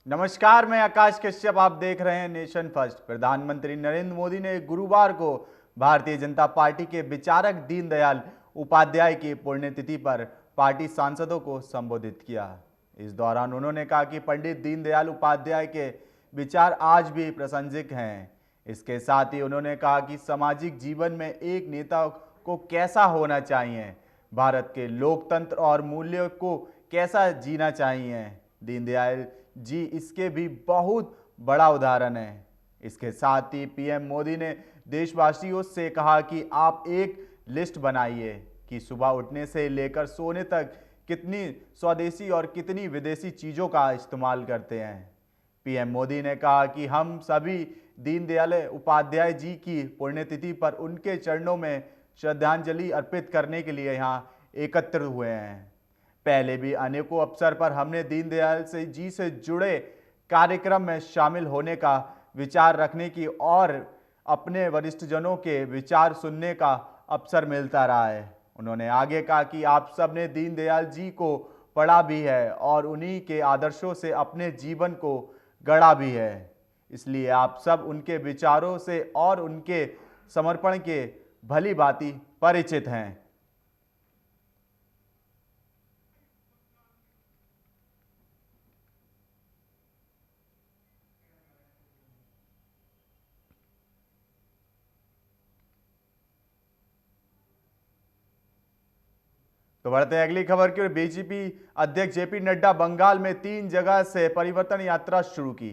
नमस्कार, मैं आकाश कश्यप। आप देख रहे हैं नेशन फर्स्ट। प्रधानमंत्री नरेंद्र मोदी ने गुरुवार को भारतीय जनता पार्टी के विचारक दीनदयाल उपाध्याय की पुण्यतिथि पर पार्टी सांसदों को संबोधित किया। इस दौरान उन्होंने कहा कि पंडित दीनदयाल उपाध्याय के विचार आज भी प्रासंगिक हैं। इसके साथ ही उन्होंने कहा कि सामाजिक जीवन में एक नेता को कैसा होना चाहिए, भारत के लोकतंत्र और मूल्यों को कैसा जीना चाहिए। दीनदयाल जी इसके भी बहुत बड़ा उदाहरण है। इसके साथ ही पीएम मोदी ने देशवासियों से कहा कि आप एक लिस्ट बनाइए कि सुबह उठने से लेकर सोने तक कितनी स्वदेशी और कितनी विदेशी चीज़ों का इस्तेमाल करते हैं। पीएम मोदी ने कहा कि हम सभी दीनदयाल उपाध्याय जी की पुण्यतिथि पर उनके चरणों में श्रद्धांजलि अर्पित करने के लिए यहाँ एकत्र हुए हैं। पहले भी अनेकों अवसर पर हमने दीनदयाल जी से जुड़े कार्यक्रम में शामिल होने का विचार रखने की और अपने वरिष्ठजनों के विचार सुनने का अवसर मिलता रहा है। उन्होंने आगे कहा कि आप सब ने दीनदयाल जी को पढ़ा भी है और उन्हीं के आदर्शों से अपने जीवन को गढ़ा भी है, इसलिए आप सब उनके विचारों से और उनके समर्पण के भली भांति परिचित हैं। तो बढ़ते हैं अगली खबर की ओर। बीजेपी अध्यक्ष जेपी नड्डा बंगाल में 3 जगह से परिवर्तन यात्रा शुरू की।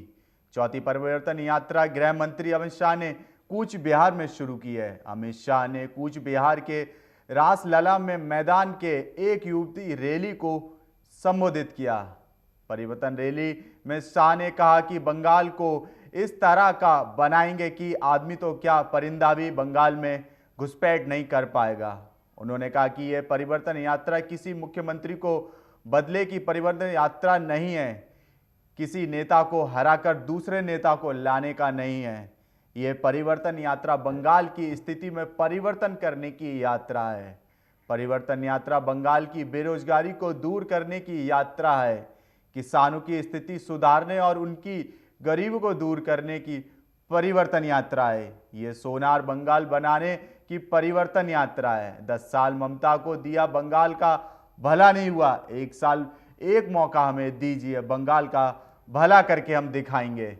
चौथी परिवर्तन यात्रा गृह मंत्री अमित शाह ने कूच बिहार में शुरू की है। अमित शाह ने कूच बिहार के रासलला में मैदान के एक युवती रैली को संबोधित किया। परिवर्तन रैली में शाह ने कहा कि बंगाल को इस तरह का बनाएंगे कि आदमी तो क्या परिंदा भी बंगाल में घुसपैठ नहीं कर पाएगा। उन्होंने कहा कि यह परिवर्तन यात्रा किसी मुख्यमंत्री को बदले की परिवर्तन यात्रा नहीं है, किसी नेता को हराकर दूसरे नेता को लाने का नहीं है। यह परिवर्तन यात्रा बंगाल की स्थिति में परिवर्तन करने की यात्रा है। परिवर्तन यात्रा बंगाल की बेरोजगारी को दूर करने की यात्रा है, किसानों की स्थिति सुधारने और उनकी गरीब को दूर करने की परिवर्तन यात्रा है। ये सोनार बंगाल बनाने की परिवर्तन यात्रा है। 10 साल ममता को दिया, बंगाल का भला नहीं हुआ। 1 साल एक मौका हमें दीजिए, बंगाल का भला करके हम दिखाएंगे।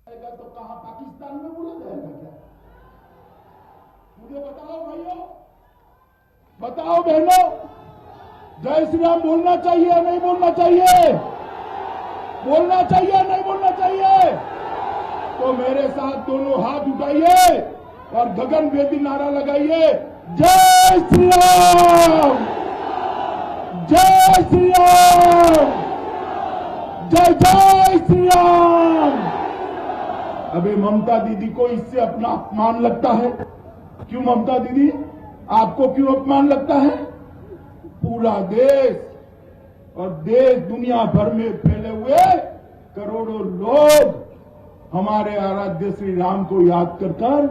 तो कहां पाकिस्तान में बोला जाएगा क्या? मुझे बताओ भाइयों, बताओ बहनों, जय श्री राम बोलना चाहिए या नहीं बोलना चाहिए? बोलना चाहिए या नहीं बोलना चाहिए? तो मेरे साथ दोनों हाथ उठाइए और गगनभेदी नारा लगाइए, जय श्री राम, जय श्री राम, जय जय श्री राम। अभी ममता दीदी को इससे अपना अपमान लगता है। क्यों ममता दीदी, आपको क्यों अपमान लगता है? पूरा देश और देश दुनिया भर में फैले हुए करोड़ों लोग हमारे आराध्य श्री राम को याद कर कर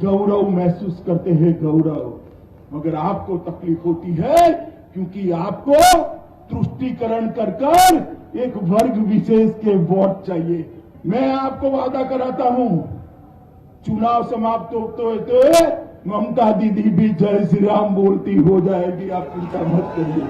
गौरव महसूस करते हैं, गौरव। मगर आपको तकलीफ होती है क्योंकि आपको तुष्टीकरण कर कर एक वर्ग विशेष के वोट चाहिए। मैं आपको वादा कराता हूं, चुनाव समाप्त होते ममता दीदी भी जय श्री राम बोलती हो जाएगी, आप चिंता मत करिए।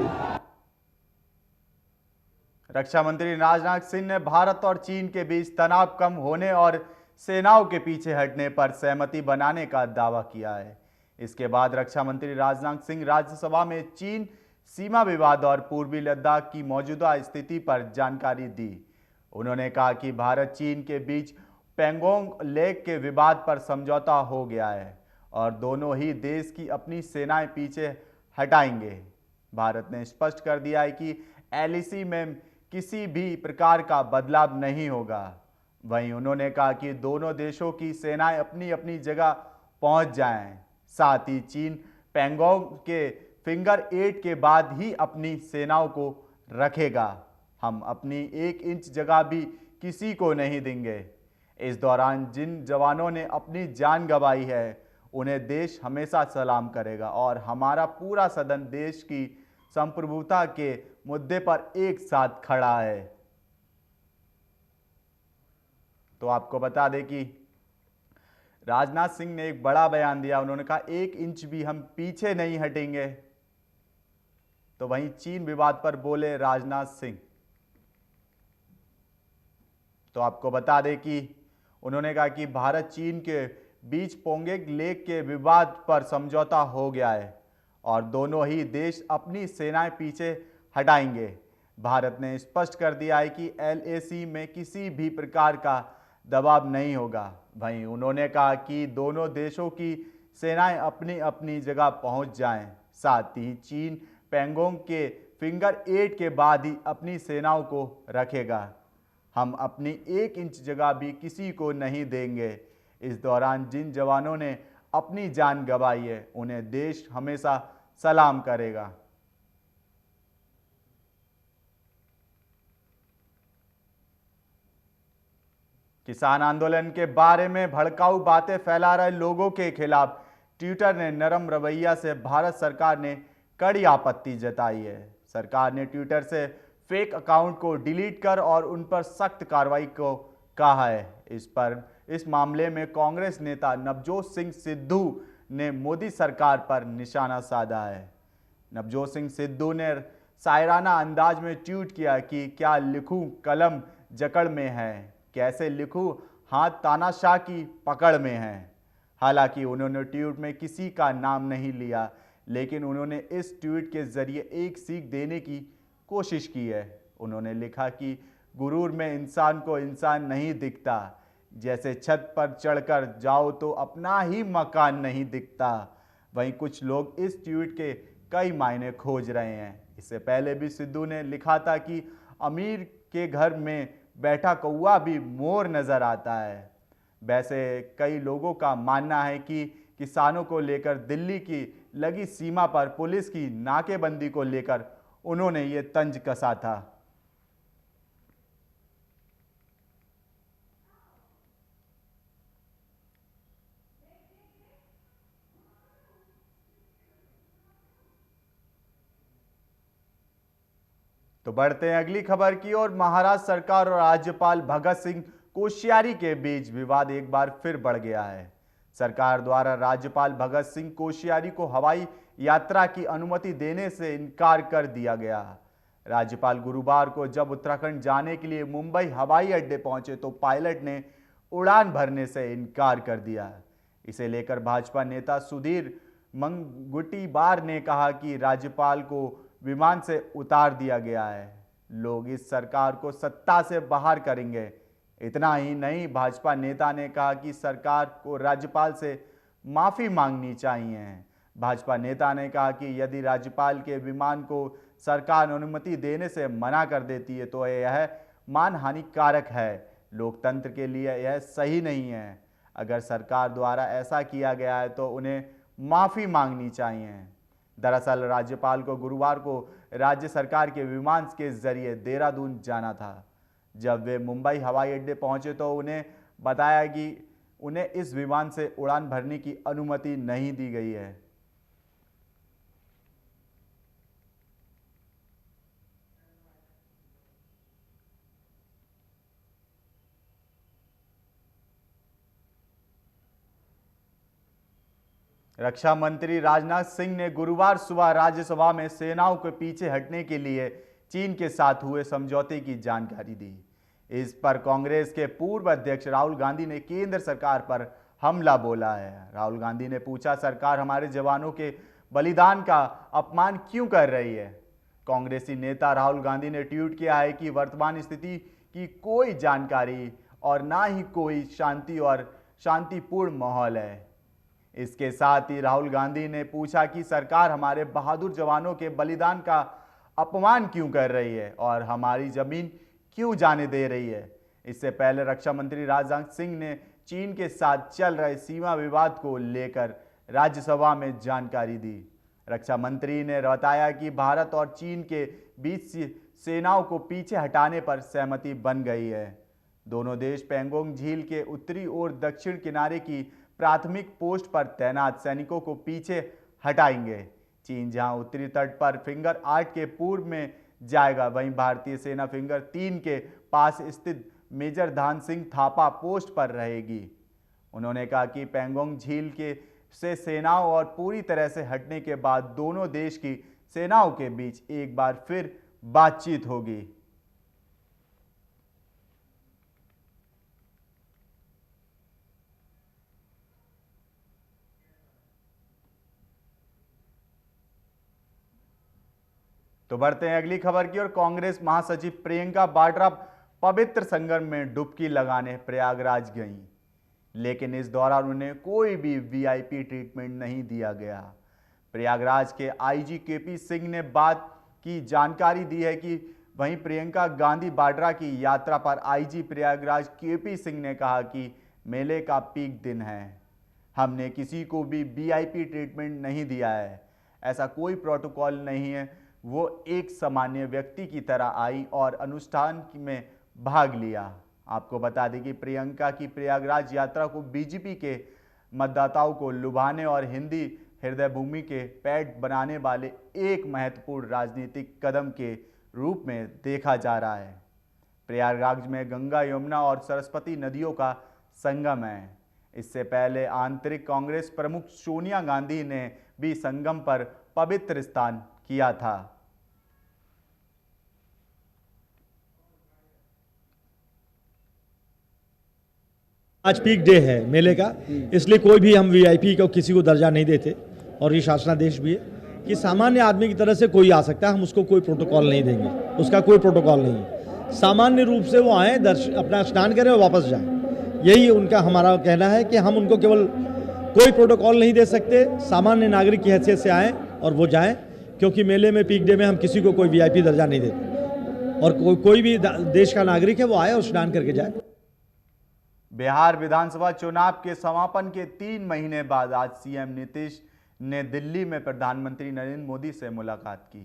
रक्षा मंत्री राजनाथ सिंह ने भारत और चीन के बीच तनाव कम होने और सेनाओं के पीछे हटने पर सहमति बनाने का दावा किया है। इसके बाद रक्षा मंत्री राजनाथ सिंह राज्यसभा में चीन सीमा विवाद और पूर्वी लद्दाख की मौजूदा स्थिति पर जानकारी दी। उन्होंने कहा कि भारत चीन के बीच पेंगोंग लेक के विवाद पर समझौता हो गया है और दोनों ही देश की अपनी सेनाएं पीछे हटाएंगे। भारत ने स्पष्ट कर दिया है कि एलएसी में किसी भी प्रकार का बदलाव नहीं होगा। वहीं उन्होंने कहा कि दोनों देशों की सेनाएं अपनी अपनी जगह पहुंच जाएं। साथ ही चीन पेंगोंग के फिंगर 8 के बाद ही अपनी सेनाओं को रखेगा। हम अपनी 1 इंच जगह भी किसी को नहीं देंगे। इस दौरान जिन जवानों ने अपनी जान गंवाई है उन्हें देश हमेशा सलाम करेगा और हमारा पूरा सदन देश की संप्रभुता के मुद्दे पर एक साथ खड़ा है। तो आपको बता दें कि राजनाथ सिंह ने एक बड़ा बयान दिया। उन्होंने कहा 1 इंच भी हम पीछे नहीं हटेंगे। तो वहीं चीन विवाद पर बोले राजनाथ सिंह। तो आपको बता दें कि उन्होंने कहा कि भारत चीन के बीच पोंगेंग लेक के विवाद पर समझौता हो गया है और दोनों ही देश अपनी सेनाएं पीछे हटाएंगे। भारत ने स्पष्ट कर दिया है कि LAC में किसी भी प्रकार का दबाव नहीं होगा। वहीं उन्होंने कहा कि दोनों देशों की सेनाएं अपनी अपनी जगह पहुंच जाएं। साथ ही चीन पैंगोंग के फिंगर 8 के बाद ही अपनी सेनाओं को रखेगा। हम अपनी 1 इंच जगह भी किसी को नहीं देंगे। इस दौरान जिन जवानों ने अपनी जान गंवाई है उन्हें देश हमेशा सलाम करेगा। किसान आंदोलन के बारे में भड़काऊ बातें फैला रहे लोगों के खिलाफ ट्विटर ने नरम रवैया से भारत सरकार ने कड़ी आपत्ति जताई है। सरकार ने ट्विटर से फेक अकाउंट को डिलीट कर और उन पर सख्त कार्रवाई को कहा है। इस मामले में कांग्रेस नेता नवजोत सिंह सिद्धू ने मोदी सरकार पर निशाना साधा है। नवजोत सिंह सिद्धू ने शायराना अंदाज में ट्वीट किया कि क्या लिखूं कलम जकड़ में है, कैसे लिखूं हाथ तानाशाह की पकड़ में है। हालांकि उन्होंने ट्वीट में किसी का नाम नहीं लिया, लेकिन उन्होंने इस ट्वीट के जरिए एक सीख देने की कोशिश की है। उन्होंने लिखा कि गुरूर में इंसान को इंसान नहीं दिखता, जैसे छत पर चढ़कर जाओ तो अपना ही मकान नहीं दिखता। वहीं कुछ लोग इस ट्वीट के कई मायने खोज रहे हैं। इससे पहले भी सिद्धू ने लिखा था कि अमीर के घर में बैठा कौवा भी मोर नजर आता है। वैसे कई लोगों का मानना है कि किसानों को लेकर दिल्ली की लगी सीमा पर पुलिस की नाकेबंदी को लेकर उन्होंने ये तंज कसा था। तो बढ़ते हैं अगली खबर की ओर। महाराष्ट्र सरकार और राज्यपाल भगत सिंह कोश्यारी के बीच विवाद एक बार फिर बढ़ गया है। सरकार द्वारा राज्यपाल भगत सिंह कोश्यारी को हवाई यात्रा की अनुमति देने से इनकार कर दिया गया। राज्यपाल गुरुवार को जब उत्तराखंड जाने के लिए मुंबई हवाई अड्डे पहुंचे तो पायलट ने उड़ान भरने से इनकार कर दिया। इसे लेकर भाजपा नेता सुधीर मंगुटीवार ने कहा कि राज्यपाल को विमान से उतार दिया गया है। लोग इस सरकार को सत्ता से बाहर करेंगे। इतना ही नहीं, भाजपा नेता ने कहा कि सरकार को राज्यपाल से माफी मांगनी चाहिए। भाजपा नेता ने कहा कि यदि राज्यपाल के विमान को सरकार अनुमति देने से मना कर देती है तो यह मानहानिकारक है। लोकतंत्र के लिए यह सही नहीं है। अगर सरकार द्वारा ऐसा किया गया है तो उन्हें माफी मांगनी चाहिए। दरअसल राज्यपाल को गुरुवार को राज्य सरकार के विमान के जरिए देहरादून जाना था। जब वे मुंबई हवाई अड्डे पहुंचे तो उन्हें बताया कि उन्हें इस विमान से उड़ान भरने की अनुमति नहीं दी गई है। रक्षा मंत्री राजनाथ सिंह ने गुरुवार सुबह राज्यसभा में सेनाओं के पीछे हटने के लिए चीन के साथ हुए समझौते की जानकारी दी। इस पर कांग्रेस के पूर्व अध्यक्ष राहुल गांधी ने केंद्र सरकार पर हमला बोला है। राहुल गांधी ने पूछा, सरकार हमारे जवानों के बलिदान का अपमान क्यों कर रही है। कांग्रेसी नेता राहुल गांधी ने ट्वीट किया है कि वर्तमान स्थिति की कोई जानकारी और ना ही कोई शांति और शांतिपूर्ण माहौल है। इसके साथ ही राहुल गांधी ने पूछा कि सरकार हमारे बहादुर जवानों के बलिदान का अपमान क्यों कर रही है और हमारी जमीन क्यों जाने दे रही है। इससे पहले रक्षा मंत्री राजनाथ सिंह ने चीन के साथ चल रहे सीमा विवाद को लेकर राज्यसभा में जानकारी दी। रक्षा मंत्री ने बताया कि भारत और चीन के बीच सेनाओं को पीछे हटाने पर सहमति बन गई है। दोनों देश पैंगोंग झील के उत्तरी और दक्षिण किनारे की प्राथमिक पोस्ट पर तैनात सैनिकों को पीछे हटाएंगे। चीन जहां उत्तरी तट पर फिंगर 8 के पूर्व में जाएगा, वहीं भारतीय सेना फिंगर 3 के पास स्थित मेजर धान सिंह थापा पोस्ट पर रहेगी। उन्होंने कहा कि पैंगोंग झील के से सेनाओं और पूरी तरह से हटने के बाद दोनों देश की सेनाओं के बीच एक बार फिर बातचीत होगी। तो बढ़ते हैं अगली खबर की ओर। कांग्रेस महासचिव प्रियंका वाड्रा पवित्र संगम में डुबकी लगाने प्रयागराज गईं, लेकिन इस दौरान उन्हें कोई भी वीआईपी ट्रीटमेंट नहीं दिया गया। प्रयागराज के आईजी केपी सिंह ने बात की जानकारी दी है कि वहीं प्रियंका गांधी वाड्रा की यात्रा पर आईजी प्रयागराज केपी सिंह ने कहा कि मेले का पीक दिन है, हमने किसी को भी वीआईपी ट्रीटमेंट नहीं दिया है, ऐसा कोई प्रोटोकॉल नहीं है। वो एक सामान्य व्यक्ति की तरह आई और अनुष्ठान में भाग लिया। आपको बता दें कि प्रियंका की प्रयागराज यात्रा को बीजेपी के मतदाताओं को लुभाने और हिंदी हृदय भूमि के पैठ बनाने वाले एक महत्वपूर्ण राजनीतिक कदम के रूप में देखा जा रहा है। प्रयागराज में गंगा, यमुना और सरस्वती नदियों का संगम है। इससे पहले आंतरिक कांग्रेस प्रमुख सोनिया गांधी ने भी संगम पर पवित्र स्नान किया था। आज पीक डे है मेले का, इसलिए कोई भी हम वीआईपी को किसी को दर्जा नहीं देते। और ये शासनादेश भी है कि सामान्य आदमी की तरह से कोई आ सकता है, हम उसको कोई प्रोटोकॉल नहीं देंगे, उसका कोई प्रोटोकॉल नहीं है। सामान्य रूप से वो आए, अपना स्नान करें और वापस जाएं, यही उनका हमारा कहना है कि हम उनको केवल कोई प्रोटोकॉल नहीं दे सकते। सामान्य नागरिक की हैसियत से आएँ और वो जाएँ, क्योंकि मेले में पीक डे में हम किसी को कोई वीआईपी दर्जा नहीं देते। और कोई भी देश का नागरिक है वो आए और स्नान करके जाए। बिहार विधानसभा चुनाव के समापन के 3 महीने बाद आज सीएम नीतीश ने दिल्ली में प्रधानमंत्री नरेंद्र मोदी से मुलाकात की।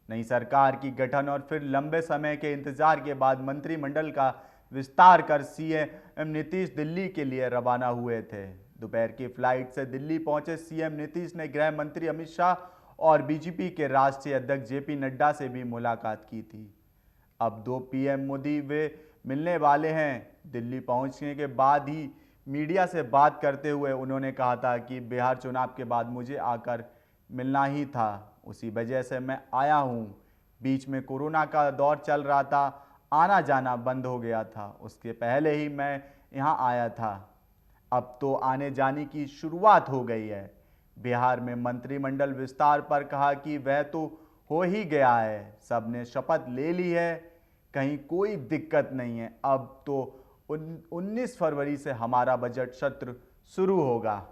नई सरकार की गठन और फिर लंबे समय के इंतजार के बाद मंत्रिमंडल का विस्तार कर सीएम नीतीश दिल्ली के लिए रवाना हुए थे। दोपहर की फ्लाइट से दिल्ली पहुंचे सीएम नीतीश ने गृह मंत्री अमित शाह और बीजेपी के राष्ट्रीय अध्यक्ष जेपी नड्डा से भी मुलाकात की थी। अब 2 पीएम मोदी वे मिलने वाले हैं। दिल्ली पहुंचने के बाद ही मीडिया से बात करते हुए उन्होंने कहा था कि बिहार चुनाव के बाद मुझे आकर मिलना ही था, उसी वजह से मैं आया हूं। बीच में कोरोना का दौर चल रहा था, आना जाना बंद हो गया था, उसके पहले ही मैं यहां आया था। अब तो आने जाने की शुरुआत हो गई है। बिहार में मंत्रिमंडल विस्तार पर कहा कि वह तो हो ही गया है, सबने शपथ ले ली है, कहीं कोई दिक्कत नहीं है। अब तो 19 फरवरी से हमारा बजट सत्र शुरू होगा।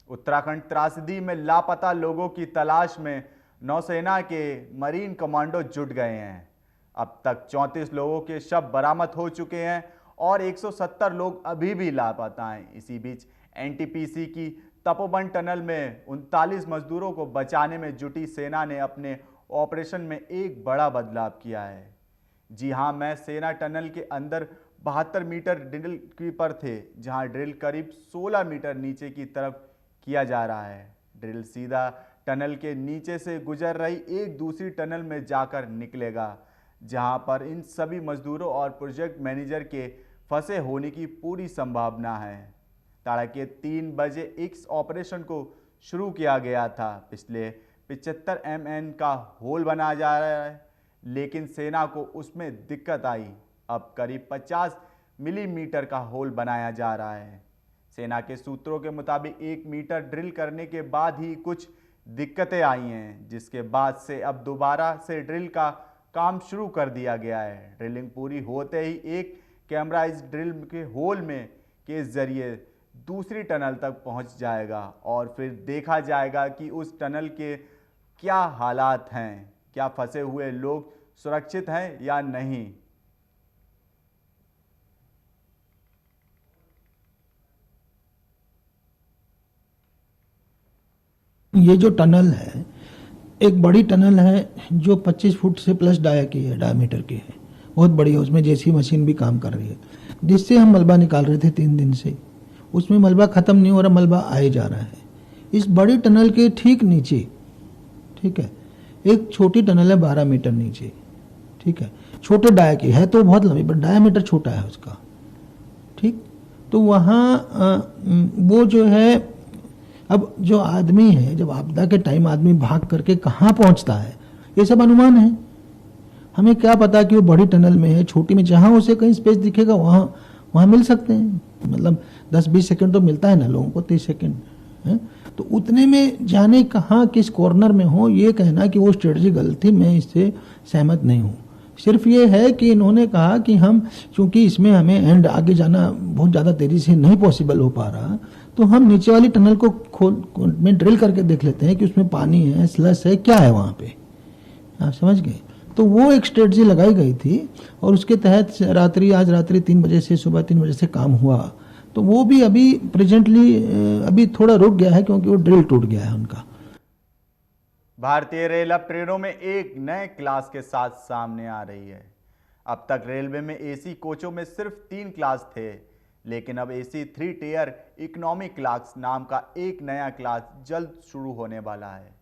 उत्तराखंड त्रासदी में लापता लोगों की तलाश में नौसेना के मरीन कमांडो जुट गए हैं। अब तक 34 लोगों के शव बरामद हो चुके हैं और 170 लोग अभी भी लापता हैं। इसी बीच एनटीपीसी की तपोवन टनल में 39 मजदूरों को बचाने में जुटी सेना ने अपने ऑपरेशन में एक बड़ा बदलाव किया है। जी हां, मैं सेना टनल के अंदर 72 मीटर ड्रिल पर थे, जहां ड्रिल करीब 16 मीटर नीचे की तरफ किया जा रहा है। ड्रिल सीधा टनल के नीचे से गुजर रही एक दूसरी टनल में जाकर निकलेगा, जहां पर इन सभी मजदूरों और प्रोजेक्ट मैनेजर के फंसे होने की पूरी संभावना है। तड़के 3 बजे इस ऑपरेशन को शुरू किया गया था। पिछले 75 mm का होल बनाया जा रहा है, लेकिन सेना को उसमें दिक्कत आई। अब करीब 50 मिलीमीटर का होल बनाया जा रहा है। सेना के सूत्रों के मुताबिक 1 मीटर ड्रिल करने के बाद ही कुछ दिक्कतें आई हैं, जिसके बाद से अब दोबारा से ड्रिल का काम शुरू कर दिया गया है। ड्रिलिंग पूरी होते ही एक कैमरा इस ड्रिल के होल में के जरिए दूसरी टनल तक पहुंच जाएगा और फिर देखा जाएगा कि उस टनल के क्या हालात हैं, क्या फंसे हुए लोग सुरक्षित हैं या नहीं। ये जो टनल है एक बड़ी टनल है जो 25 फुट से प्लस डायमीटर की है, बहुत बड़ी है। उसमें जेसी मशीन भी काम कर रही है, जिससे हम मलबा निकाल रहे थे 3 दिन से। उसमें मलबा खत्म नहीं हो रहा, मलबा आए जा रहा है। इस बड़ी टनल के ठीक नीचे, ठीक है, एक छोटी टनल है 12 मीटर नीचे, ठीक है, छोटे डाया की है तो बहुत लंबी, पर डायमीटर छोटा है उसका, ठीक। तो वहाँ वो जो है, अब जो आदमी है, जब आपदा के टाइम आदमी भाग करके कहाँ पहुँचता है, ये सब अनुमान है। हमें क्या पता कि वो बड़ी टनल में है, छोटी में, जहाँ उसे कहीं स्पेस दिखेगा वहाँ मिल सकते हैं। मतलब 10-20 सेकंड तो मिलता है ना लोगों को, 30 सेकंड है, तो उतने में जाने कहाँ किस कॉर्नर में हो, ये कहना कि वो स्ट्रेटजी गलत थी, मैं इससे सहमत नहीं हूँ। सिर्फ ये है कि इन्होंने कहा कि हम, चूंकि इसमें हमें एंड आगे जाना बहुत ज़्यादा तेज़ी से नहीं पॉसिबल हो पा रहा, तो हम नीचे वाली टनल को खोल में ड्रिल करके देख लेते हैं कि उसमें पानी है, स्लस है, क्या है वहाँ पे, आप समझ गए। तो वो एक स्ट्रेटजी लगाई गई थी और उसके तहत आज रात्रि 3 बजे से सुबह 3 बजे से काम हुआ। तो वो भी अभी प्रेजेंटली अभी थोड़ा रुक गया है क्योंकि वो ड्रिल टूट गया है उनका। भारतीय रेल अब ट्रेनों में एक नए क्लास के साथ सामने आ रही है। अब तक रेलवे में एसी कोचों में सिर्फ 3 क्लास थे, लेकिन अब एसी 3 टियर इकोनॉमी क्लास नाम का एक नया क्लास जल्द शुरू होने वाला है।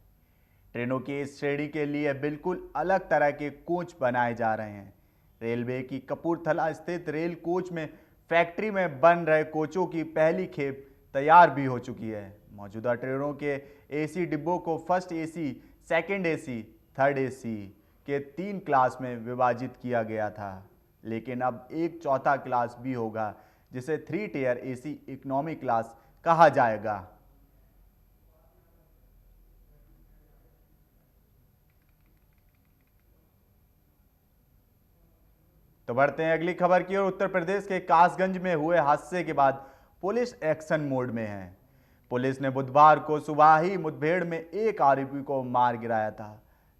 ट्रेनों की इस श्रेणी के लिए बिल्कुल अलग तरह के कोच बनाए जा रहे हैं। रेलवे की कपूरथला स्थित रेल कोच में फैक्ट्री में बन रहे कोचों की पहली खेप तैयार भी हो चुकी है। मौजूदा ट्रेनों के एसी डिब्बों को first AC, second AC, third AC के 3 क्लास में विभाजित किया गया था, लेकिन अब एक चौथा क्लास भी होगा जिसे 3 टियर एसी इकोनॉमी क्लास कहा जाएगा। तो बढ़ते हैं अगली खबर की ओर। उत्तर प्रदेश के कासगंज में हुए हादसे के बाद पुलिस एक्शन मोड में है। पुलिस ने बुधवार को सुबह ही मुठभेड़ में एक आरोपी को मार गिराया था।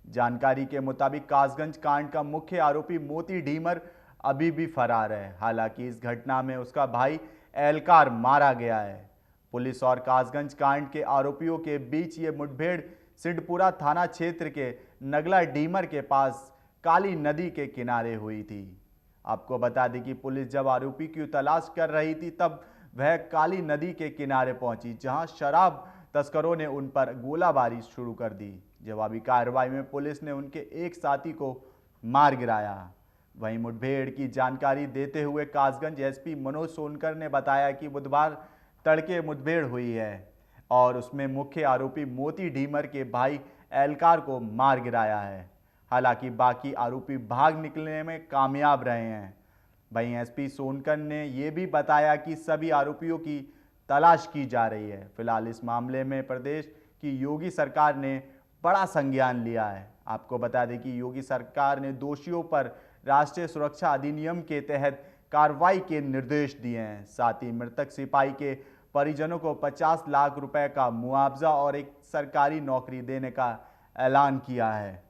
जानकारी के मुताबिक कासगंज कांड का मुख्य आरोपी मोती ढीमर अभी भी फरार है। हालांकि इस घटना में उसका भाई एहलकार मारा गया है। पुलिस और कासगंज कांड के आरोपियों के बीच ये मुठभेड़ सिद्धपुरा थाना क्षेत्र के नगला डीमर के पास काली नदी के किनारे हुई थी। आपको बता दें कि पुलिस जब आरोपी की तलाश कर रही थी तब वह काली नदी के किनारे पहुंची, जहां शराब तस्करों ने उन पर गोलाबारी शुरू कर दी। जवाबी कार्रवाई में पुलिस ने उनके एक साथी को मार गिराया। वहीं मुठभेड़ की जानकारी देते हुए कासगंज एसपी मनोज सोनकर ने बताया कि बुधवार तड़के मुठभेड़ हुई है और उसमें मुख्य आरोपी मोती ढीमर के भाई एहलकार को मार गिराया है। हालांकि बाकी आरोपी भाग निकलने में कामयाब रहे हैं। वहीं एसपी सोनकर ने यह भी बताया कि सभी आरोपियों की तलाश की जा रही है। फिलहाल इस मामले में प्रदेश की योगी सरकार ने बड़ा संज्ञान लिया है। आपको बता दें कि योगी सरकार ने दोषियों पर राष्ट्रीय सुरक्षा अधिनियम के तहत कार्रवाई के निर्देश दिए हैं। साथ ही मृतक सिपाही के परिजनों को 50 लाख रुपए का मुआवजा और एक सरकारी नौकरी देने का ऐलान किया है।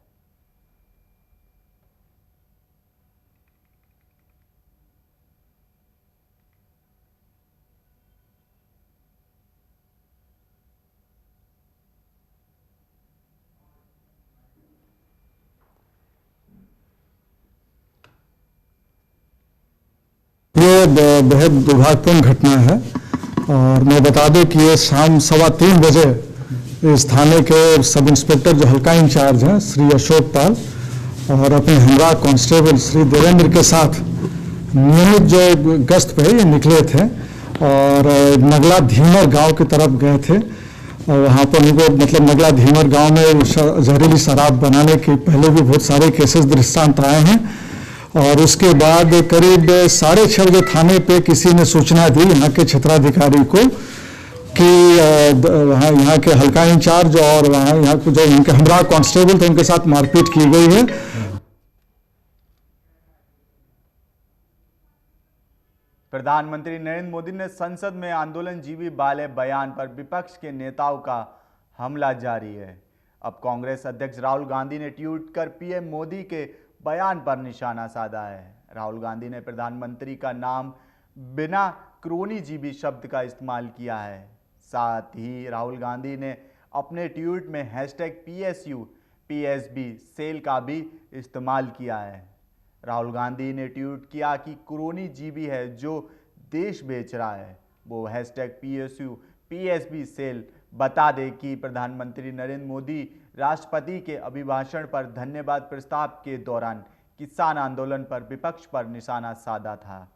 ये बेहद दुर्भाग्यपूर्ण घटना है और मैं बता दें कि ये शाम 3:15 बजे इस थाने के सब इंस्पेक्टर जो हल्का इंचार्ज हैं श्री अशोक पाल और अपने हमरा कांस्टेबल श्री देवेंद्र के साथ नियमित जो गश्त पे ये निकले थे और नगला धीमर गांव की तरफ गए थे। और वहाँ पर उनको मतलब नगला धीमर गांव में जहरीली शराब बनाने के पहले भी बहुत सारे केसेस दृष्टांत आए हैं। और उसके बाद करीब 6:30 बजे थाने पे किसी ने सूचना दी यहाँ के क्षेत्राधिकारी को कि वहाँ यहाँ के हल्का इंचार्ज और वहाँ यहाँ जो उनके हमरा कांस्टेबल थे उनके साथ मारपीट की गई है। प्रधानमंत्री नरेंद्र मोदी ने संसद में आंदोलनजीवी वाले बयान पर विपक्ष के नेताओं का हमला जारी है। अब कांग्रेस अध्यक्ष राहुल गांधी ने ट्वीट कर पीएम मोदी के बयान पर निशाना साधा है। राहुल गांधी ने प्रधानमंत्री का नाम बिना क्रोनीजीवी शब्द का इस्तेमाल किया है। साथ ही राहुल गांधी ने अपने ट्वीट में हैशटैग PSU PSB सेल का भी इस्तेमाल किया है। राहुल गांधी ने ट्वीट किया कि कुरोनी जीबी है जो देश बेच रहा है। वो हैशटैग PSU PSB सेल बता दें कि प्रधानमंत्री नरेंद्र मोदी राष्ट्रपति के अभिभाषण पर धन्यवाद प्रस्ताव के दौरान किसान आंदोलन पर विपक्ष पर निशाना साधा था।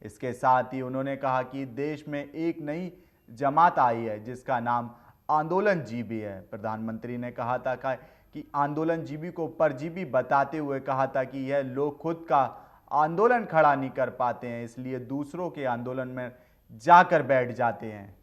इसके साथ ही उन्होंने कहा कि देश में एक नई जमात आई है जिसका नाम आंदोलन जीबी है। प्रधानमंत्री ने कहा था कि आंदोलन जीबी को परजीवी बताते हुए कहा था कि यह लोग खुद का आंदोलन खड़ा नहीं कर पाते हैं, इसलिए दूसरों के आंदोलन में जाकर बैठ जाते हैं।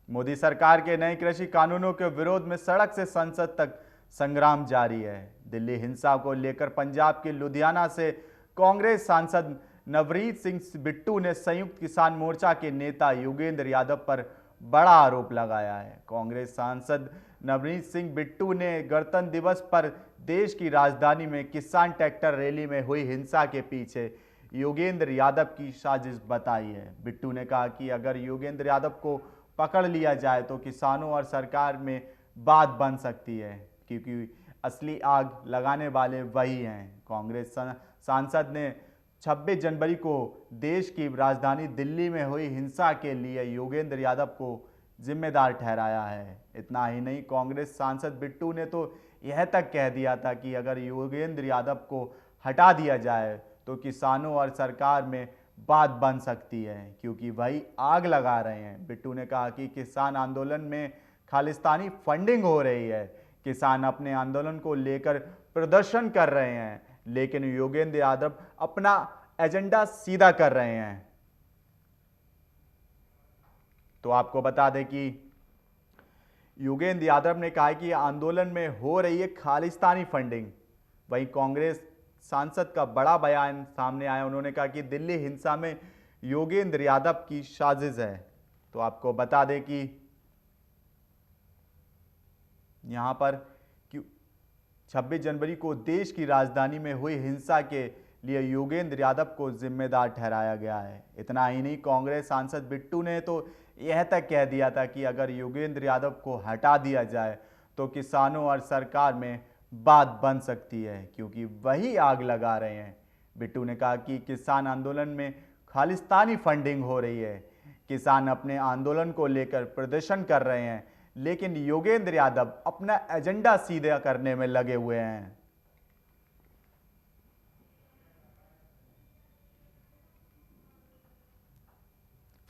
मोदी सरकार के नए कृषि कानूनों के विरोध में सड़क से संसद तक संग्राम जारी है। दिल्ली हिंसा को लेकर पंजाब के लुधियाना से कांग्रेस सांसद नवरीत सिंह बिट्टू ने संयुक्त किसान मोर्चा के नेता योगेंद्र यादव पर बड़ा आरोप लगाया है। कांग्रेस सांसद नवरीत सिंह बिट्टू ने गणतंत्र दिवस पर देश की राजधानी में किसान ट्रैक्टर रैली में हुई हिंसा के पीछे योगेंद्र यादव की साजिश बताई है। बिट्टू ने कहा कि अगर योगेंद्र यादव को पकड़ लिया जाए तो किसानों और सरकार में बात बन सकती है, क्योंकि असली आग लगाने वाले वही हैं। कांग्रेस सांसद ने 26 जनवरी को देश की राजधानी दिल्ली में हुई हिंसा के लिए योगेंद्र यादव को जिम्मेदार ठहराया है। इतना ही नहीं, कांग्रेस सांसद बिट्टू ने तो यह तक कह दिया था कि अगर योगेंद्र यादव को हटा दिया जाए तो किसानों और सरकार में बात बन सकती है, क्योंकि वही आग लगा रहे हैं। बिट्टू ने कहा कि किसान आंदोलन में खालिस्तानी फंडिंग हो रही है। किसान अपने आंदोलन को लेकर प्रदर्शन कर रहे हैं, लेकिन योगेंद्र यादव अपना एजेंडा सीधा कर रहे हैं। तो आपको बता दें कि योगेंद्र यादव ने कहा कि आंदोलन में हो रही है खालिस्तानी फंडिंग। वहीं कांग्रेस सांसद का बड़ा बयान सामने आया। उन्होंने कहा कि दिल्ली हिंसा में योगेंद्र यादव की साजिश है। तो आपको बता दें कि यहां पर 26 जनवरी को देश की राजधानी में हुई हिंसा के लिए योगेंद्र यादव को जिम्मेदार ठहराया गया है। इतना ही नहीं, कांग्रेस सांसद बिट्टू ने तो यह तक कह दिया था कि अगर योगेंद्र यादव को हटा दिया जाए तो किसानों और सरकार में बात बन सकती है, क्योंकि वही आग लगा रहे हैं। बिट्टू ने कहा कि किसान आंदोलन में खालिस्तानी फंडिंग हो रही है। किसान अपने आंदोलन को लेकर प्रदर्शन कर रहे हैं, लेकिन योगेंद्र यादव अपना एजेंडा सीधा करने में लगे हुए हैं।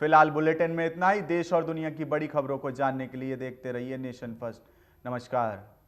फिलहाल बुलेटिन में इतना ही। देश और दुनिया की बड़ी खबरों को जानने के लिए देखते रहिए नेशन फर्स्ट। नमस्कार।